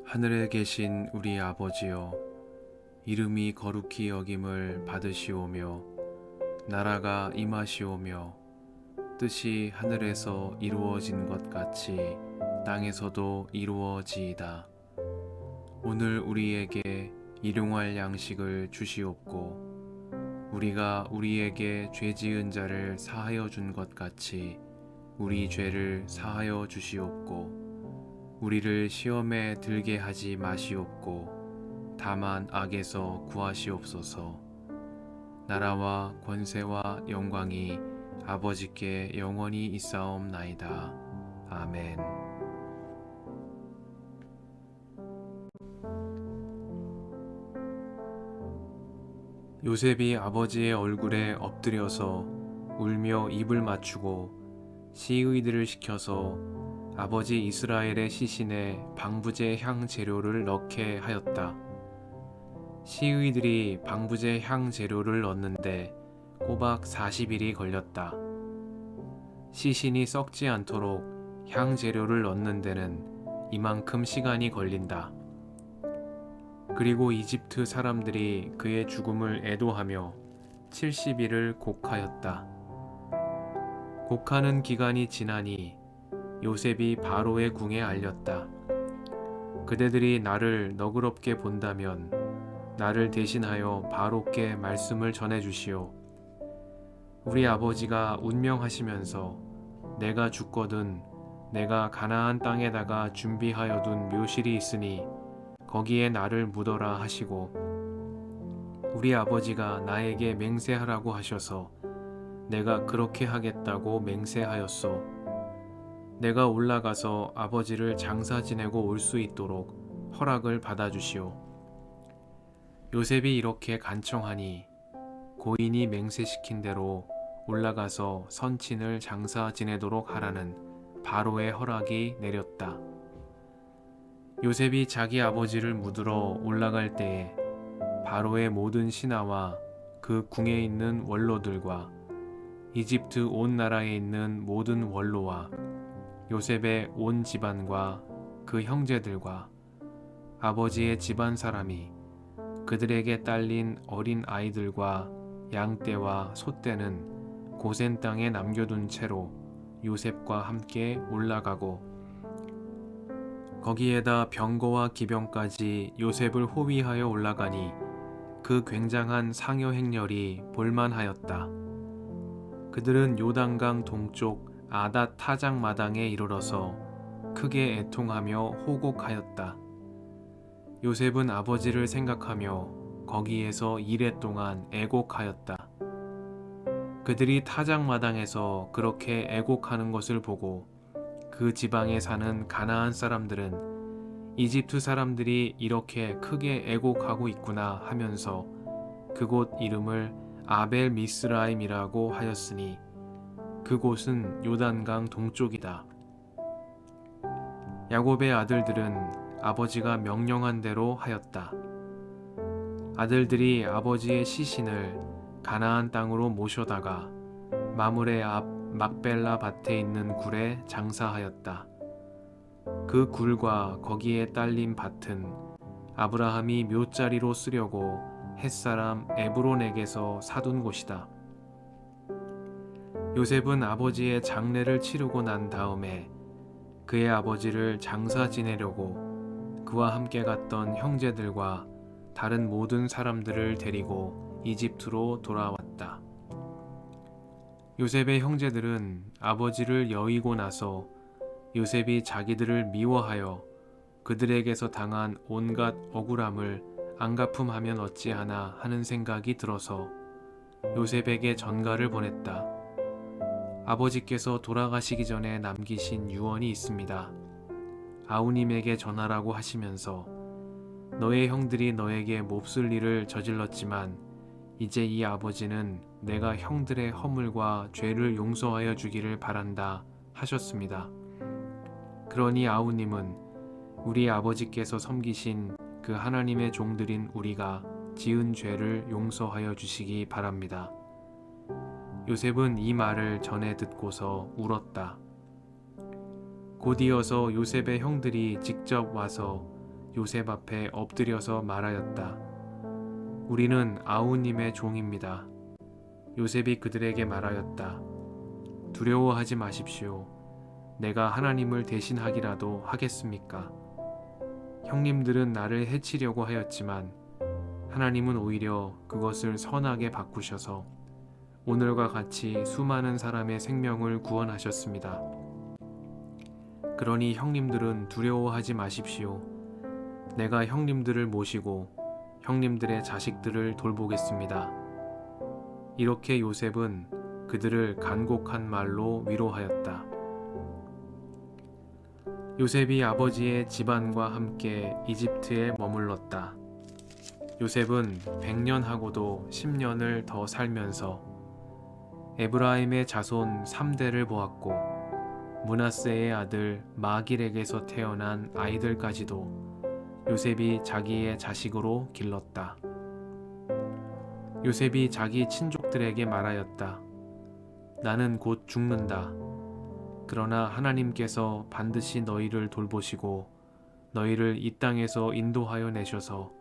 하늘에 계신 우리 아버지여, 이름이 거룩히 여김을 받으시오며 나라가 임하시오며 뜻이 하늘에서 이루어진 것 같이 땅에서도 이루어지이다. 오늘 우리에게 일용할 양식을 주시옵고 우리가 우리에게 죄 지은 자를 사하여 준 것 같이 우리 죄를 사하여 주시옵고 우리를 시험에 들게 하지 마시옵고 다만 악에서 구하시옵소서. 나라와 권세와 영광이 아버지께 영원히 있사옵나이다. 아멘. 요셉이 아버지의 얼굴에 엎드려서 울며 입을 맞추고 시의들을 시켜서 아버지 이스라엘의 시신에 방부제 향 재료를 넣게 하였다. 시의들이 방부제 향 재료를 넣는데 꼬박 40일이 걸렸다. 시신이 썩지 않도록 향 재료를 넣는 데는 이만큼 시간이 걸린다. 그리고 이집트 사람들이 그의 죽음을 애도하며 70일을 곡하였다. 곡하는 기간이 지나니 요셉이 바로의 궁에 알렸다. 그대들이 나를 너그럽게 본다면 나를 대신하여 바로께 말씀을 전해주시오. 우리 아버지가 운명하시면서 내가 죽거든 내가 가나안 땅에다가 준비하여 둔 묘실이 있으니 거기에 나를 묻어라 하시고 우리 아버지가 나에게 맹세하라고 하셔서 내가 그렇게 하겠다고 맹세하였소. 내가 올라가서 아버지를 장사 지내고 올 수 있도록 허락을 받아주시오. 요셉이 이렇게 간청하니 고인이 맹세시킨 대로 올라가서 선친을 장사 지내도록 하라는 바로의 허락이 내렸다. 요셉이 자기 아버지를 묻으러 올라갈 때에 바로의 모든 신하와 그 궁에 있는 원로들과 이집트 온 나라에 있는 모든 원로와 요셉의 온 집안과 그 형제들과 아버지의 집안 사람이 그들에게 딸린 어린 아이들과 양떼와 소떼는 고센 땅에 남겨둔 채로 요셉과 함께 올라가고 거기에다 병거와 기병까지 요셉을 호위하여 올라가니 그 굉장한 상여 행렬이 볼만하였다. 그들은 요단강 동쪽 아닷 타작 마당에 이르러서 크게 애통하며 호곡하였다. 요셉은 아버지를 생각하며 거기에서 이레 동안 애곡하였다. 그들이 타작 마당에서 그렇게 애곡하는 것을 보고 그 지방에 사는 가나안 사람들은 이집트 사람들이 이렇게 크게 애곡하고 있구나 하면서 그곳 이름을 아벨 미스라임이라고 하였으니 그곳은 요단강 동쪽이다. 야곱의 아들들은 아버지가 명령한 대로 하였다. 아들들이 아버지의 시신을 가나안 땅으로 모셔다가 마므레 앞 막벨라 밭에 있는 굴에 장사하였다. 그 굴과 거기에 딸린 밭은 아브라함이 묘자리로 쓰려고 햇사람 에브론에게서 사둔 곳이다. 요셉은 아버지의 장례를 치르고 난 다음에 그의 아버지를 장사 지내려고 그와 함께 갔던 형제들과 다른 모든 사람들을 데리고 이집트로 돌아왔다. 요셉의 형제들은 아버지를 여의고 나서 요셉이 자기들을 미워하여 그들에게서 당한 온갖 억울함을 안갚음하면 어찌하나 하는 생각이 들어서 요셉에게 전가를 보냈다. 아버지께서 돌아가시기 전에 남기신 유언이 있습니다. 아우님에게 전하라고 하시면서 너의 형들이 너에게 몹쓸 일을 저질렀지만 이제 이 아버지는 내가 형들의 허물과 죄를 용서하여 주기를 바란다 하셨습니다. 그러니 아우님은 우리 아버지께서 섬기신 그 하나님의 종들인 우리가 지은 죄를 용서하여 주시기 바랍니다. 요셉은 이 말을 전해 듣고서 울었다. 곧이어서 요셉의 형들이 직접 와서 요셉 앞에 엎드려서 말하였다. 우리는 아우님의 종입니다. 요셉이 그들에게 말하였다. 두려워하지 마십시오. 내가 하나님을 대신하기라도 하겠습니까? 형님들은 나를 해치려고 하였지만 하나님은 오히려 그것을 선하게 바꾸셔서 오늘과 같이 수많은 사람의 생명을 구원하셨습니다. 그러니 형님들은 두려워하지 마십시오. 내가 형님들을 모시고 형님들의 자식들을 돌보겠습니다. 이렇게 요셉은 그들을 간곡한 말로 위로하였다. 요셉이 아버지의 집안과 함께 이집트에 머물렀다. 요셉은 100년하고도 10년을 더 살면서 에브라임의 자손 3대를 보았고 므낫세의 아들 마길에게서 태어난 아이들까지도 요셉이 자기의 자식으로 길렀다. 요셉이 자기 친족들에게 말하였다. 나는 곧 죽는다. 그러나 하나님께서 반드시 너희를 돌보시고 너희를 이 땅에서 인도하여 내셔서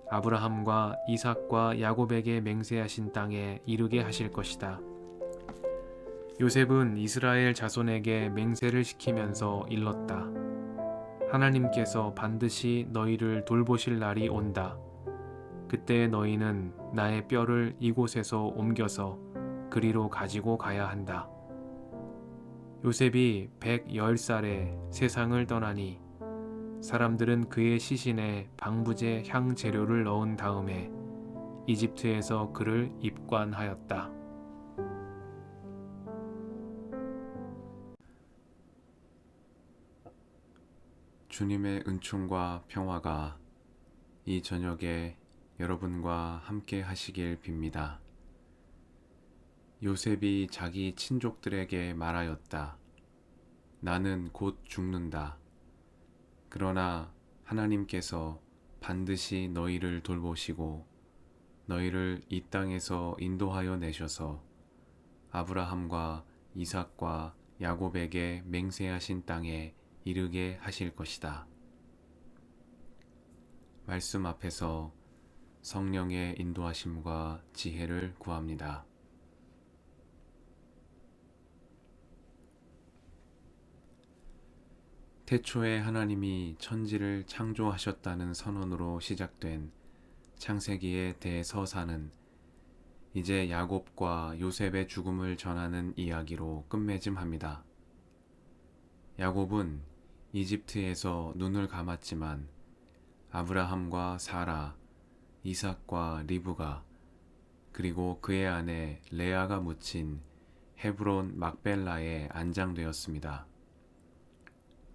아브라함과 이삭과 야곱에게 맹세하신 땅에 이르게 하실 것이다. 요셉은 이스라엘 자손에게 맹세를 시키면서 일렀다. 하나님께서 반드시 너희를 돌보실 날이 온다. 그때 너희는 나의 뼈를 이곳에서 옮겨서 그리로 가지고 가야 한다. 요셉이 110살에 세상을 떠나니 사람들은 그의 시신에 방부제 향 재료를 넣은 다음에 이집트에서 그를 입관하였다. 주님의 은총과 평화가 이 저녁에 여러분과 함께 하시길 빕니다. 요셉이 자기 친족들에게 말하였다. 나는 곧 죽는다. 그러나 하나님께서 반드시 너희를 돌보시고 너희를 이 땅에서 인도하여 내셔서 아브라함과 이삭과 야곱에게 맹세하신 땅에 이르게 하실 것이다. 말씀 앞에서 성령의 인도하심과 지혜를 구합니다. 태초에 하나님이 천지를 창조하셨다는 선언으로 시작된 창세기의 대서사는 이제 야곱과 요셉의 죽음을 전하는 이야기로 끝맺음합니다. 야곱은 이집트에서 눈을 감았지만 아브라함과 사라, 이삭과 리브가 그리고 그의 아내 레아가 묻힌 헤브론 막벨라에 안장되었습니다.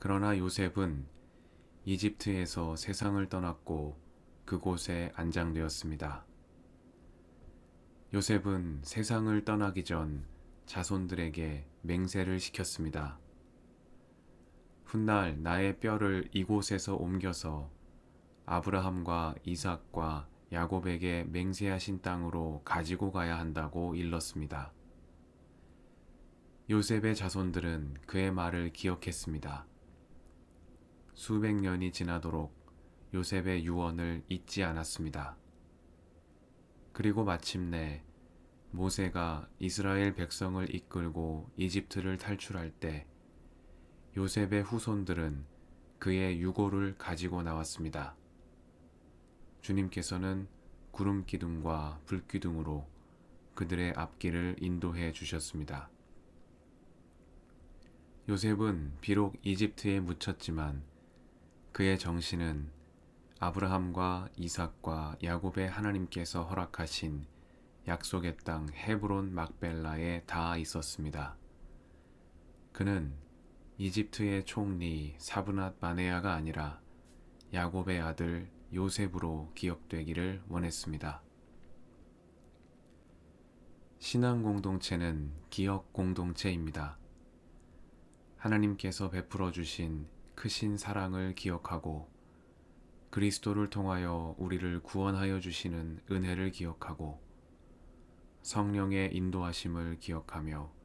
그러나 요셉은 이집트에서 세상을 떠났고 그곳에 안장되었습니다. 요셉은 세상을 떠나기 전 자손들에게 맹세를 시켰습니다. 훗날 나의 뼈를 이곳에서 옮겨서 아브라함과 이삭과 야곱에게 맹세하신 땅으로 가지고 가야 한다고 일렀습니다. 요셉의 자손들은 그의 말을 기억했습니다. 수백 년이 지나도록 요셉의 유언을 잊지 않았습니다. 그리고 마침내 모세가 이스라엘 백성을 이끌고 이집트를 탈출할 때 요셉의 후손들은 그의 유고를 가지고 나왔습니다. 주님께서는 구름 기둥과 불 기둥으로 그들의 앞길을 인도해 주셨습니다. 요셉은 비록 이집트에 묻혔지만 그의 정신은 아브라함과 이삭과 야곱의 하나님께서 허락하신 약속의 땅 헤브론 막벨라에 닿아 있었습니다. 그는 이집트의 총리 사브낫 바네아가 아니라 야곱의 아들 요셉으로 기억되기를 원했습니다. 신앙 공동체는 기억 공동체입니다. 하나님께서 베풀어 주신 크신 사랑을 기억하고 그리스도를 통하여 우리를 구원하여 주시는 은혜를 기억하고 성령의 인도하심을 기억하며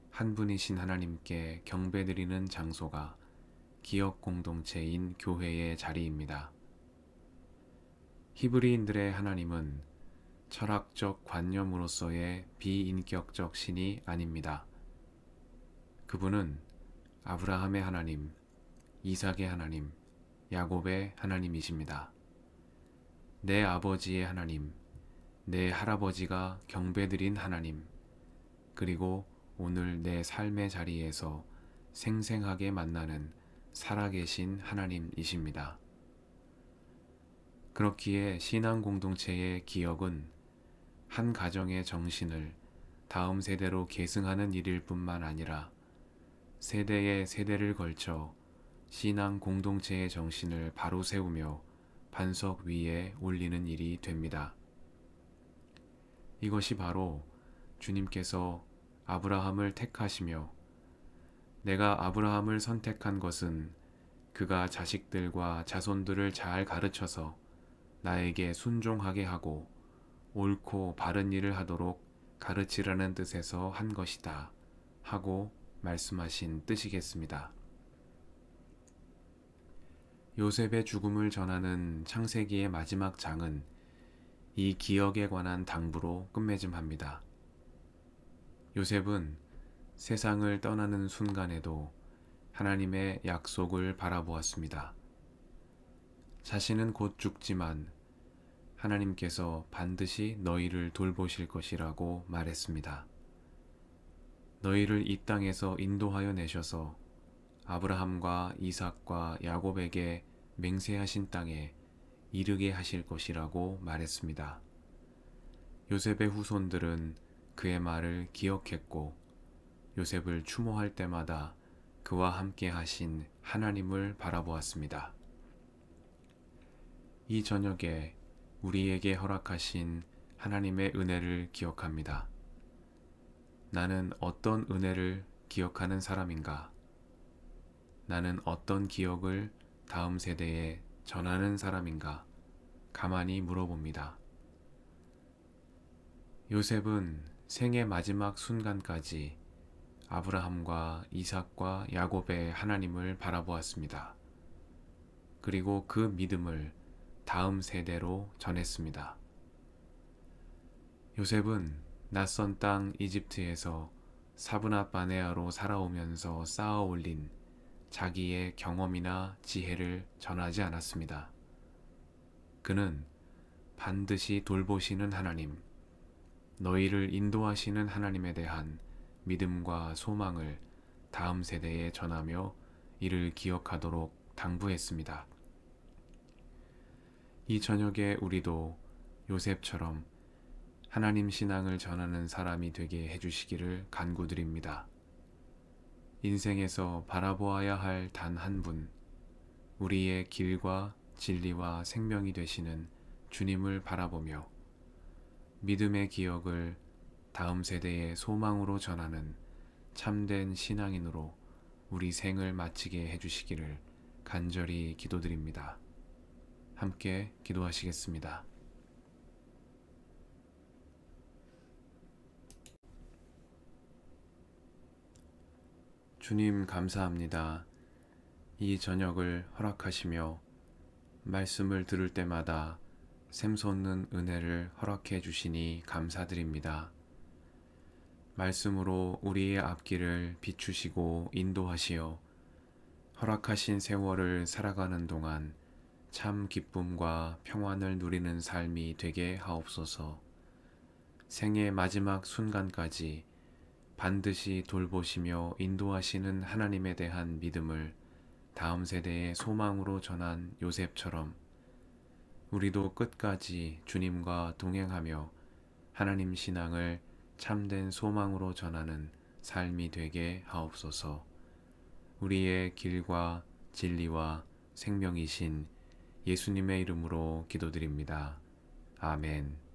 한 분이신 하나님께 경배드리는 장소가 기억 공동체인 교회의 자리입니다. 히브리인들의 하나님은 철학적 관념으로서의 비인격적 신이 아닙니다. 그분은 아브라함의 하나님, 이삭의 하나님, 야곱의 하나님이십니다. 내 아버지의 하나님, 내 할아버지가 경배드린 하나님, 그리고 오늘 내 삶의 자리에서 생생하게 만나는 살아계신 하나님이십니다. 그렇기에 신앙 공동체의 기억은 한 가정의 정신을 다음 세대로 계승하는 일일 뿐만 아니라 세대의 세대를 걸쳐 신앙 공동체의 정신을 바로 세우며 반석 위에 올리는 일이 됩니다. 이것이 바로 주님께서 아브라함을 택하시며 내가 아브라함을 선택한 것은 그가 자식들과 자손들을 잘 가르쳐서 나에게 순종하게 하고 옳고 바른 일을 하도록 가르치라는 뜻에서 한 것이다 하고 말씀하신 뜻이겠습니다. 요셉의 죽음을 전하는 창세기의 마지막 장은 이 기억에 관한 당부로 끝맺음합니다. 요셉은 세상을 떠나는 순간에도 하나님의 약속을 바라보았습니다. 자신은 곧 죽지만 하나님께서 반드시 너희를 돌보실 것이라고 말했습니다. 너희를 이 땅에서 인도하여 내셔서 아브라함과 이삭과 야곱에게 맹세하신 땅에 이르게 하실 것이라고 말했습니다. 요셉의 후손들은 그의 말을 기억했고 요셉을 추모할 때마다 그와 함께 하신 하나님을 바라보았습니다. 이 저녁에 우리에게 허락하신 하나님의 은혜를 기억합니다. 나는 어떤 은혜를 기억하는 사람인가? 나는 어떤 기억을 다음 세대에 전하는 사람인가? 가만히 물어봅니다. 요셉은 생의 마지막 순간까지 아브라함과 이삭과 야곱의 하나님을 바라보았습니다. 그리고 그 믿음을 다음 세대로 전했습니다. 요셉은 낯선 땅 이집트에서 사브나 바네아로 살아오면서 쌓아 올린 자기의 경험이나 지혜를 전하지 않았습니다. 그는 반드시 돌보시는 하나님, 너희를 인도하시는 하나님에 대한 믿음과 소망을 다음 세대에 전하며 이를 기억하도록 당부했습니다. 이 저녁에 우리도 요셉처럼 하나님 신앙을 전하는 사람이 되게 해주시기를 간구드립니다. 인생에서 바라보아야 할 단 한 분, 우리의 길과 진리와 생명이 되시는 주님을 바라보며 믿음의 기억을 다음 세대의 소망으로 전하는 참된 신앙인으로 우리 생을 마치게 해주시기를 간절히 기도드립니다. 함께 기도하시겠습니다. 주님 감사합니다. 이 저녁을 허락하시며 말씀을 들을 때마다 샘솟는 은혜를 허락해 주시니 감사드립니다. 말씀으로 우리의 앞길을 비추시고 인도하시어 허락하신 세월을 살아가는 동안 참 기쁨과 평안을 누리는 삶이 되게 하옵소서. 생의 마지막 순간까지 반드시 돌보시며 인도하시는 하나님에 대한 믿음을 다음 세대의 소망으로 전한 요셉처럼 우리도 끝까지 주님과 동행하며 하나님 신앙을 참된 소망으로 전하는 삶이 되게 하옵소서. 우리의 길과 진리와 생명이신 예수님의 이름으로 기도드립니다. 아멘.